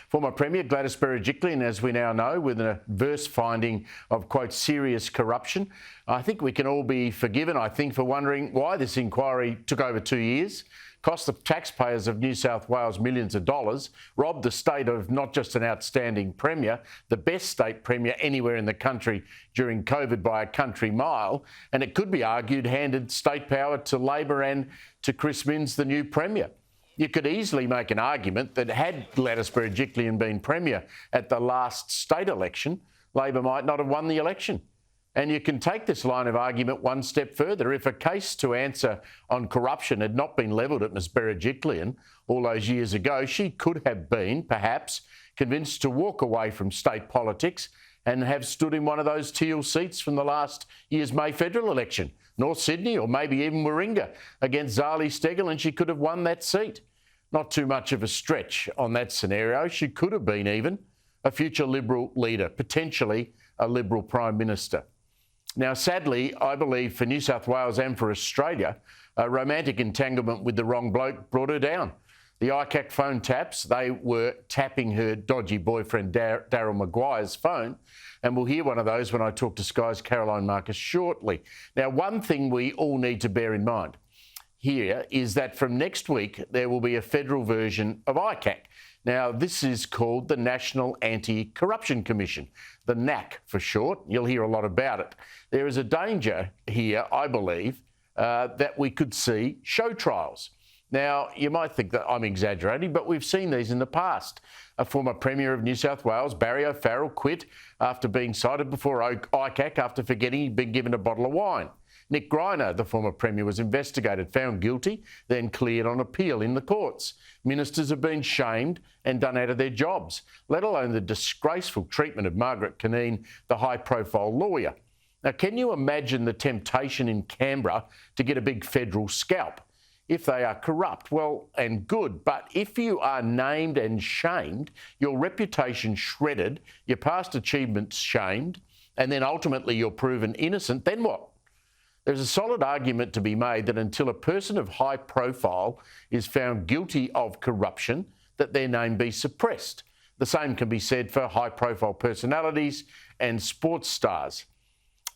Former Premier Gladys Berejiklian, as we now know, with an adverse finding of, quote, serious corruption. I think we can all be forgiven, for wondering why this inquiry took over 2 years, cost the taxpayers of New South Wales millions of dollars, robbed the state of not just an outstanding Premier, the best state Premier anywhere in the country during COVID by a country mile, and it could be argued handed state power to Labor and to Chris Minns, the new Premier. You could easily make an argument that had Gladys Berejiklian been Premier at the last state election, Labor might not have won the election. And you can take this line of argument one step further. If a case to answer on corruption had not been levelled at Ms Berejiklian all those years ago, she could have been, perhaps, convinced to walk away from state politics and have stood in one of those teal seats from the last year's May federal election, North Sydney or maybe even Warringah against Zali Steggall, and she could have won that seat. Not too much of a stretch on that scenario. She could have been even a future Liberal leader, potentially a Liberal Prime Minister. Now, sadly, I believe for New South Wales and for Australia, a romantic entanglement with the wrong bloke brought her down. The NACC phone taps, they were tapping her dodgy boyfriend Daryl Maguire's phone, and we'll hear one of those when I talk to Sky's Caroline Marcus shortly. Now, one thing we all need to bear in mind here is that from next week there will be a federal version of NACC. Now, this is called the National Anti-Corruption Commission, the NACC for short. You'll hear a lot about it. There is a danger here, I believe, that we could see show trials. Now, you might think that I'm exaggerating, but we've seen these in the past. A former Premier of New South Wales, Barry O'Farrell, quit after being cited before NACC after forgetting he'd been given a bottle of wine. Nick Greiner, the former Premier, was investigated, found guilty, then cleared on appeal in the courts. Ministers have been shamed and done out of their jobs, let alone the disgraceful treatment of Margaret Cunneen, the high-profile lawyer. Now, can you imagine the temptation in Canberra to get a big federal scalp? If they are corrupt, well and good, but if you are named and shamed, your reputation shredded, your past achievements shamed, and then ultimately you're proven innocent, then what? There's a solid argument to be made that until a person of high profile is found guilty of corruption, that their name be suppressed. The same can be said for high-profile personalities and sports stars.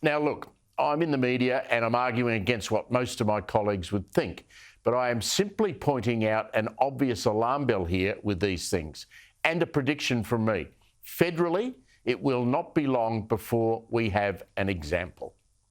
Now, look, I'm in the media and I'm arguing against what most of my colleagues would think, but I am simply pointing out an obvious alarm bell here with these things, and a prediction from me. Federally, it will not be long before we have an example.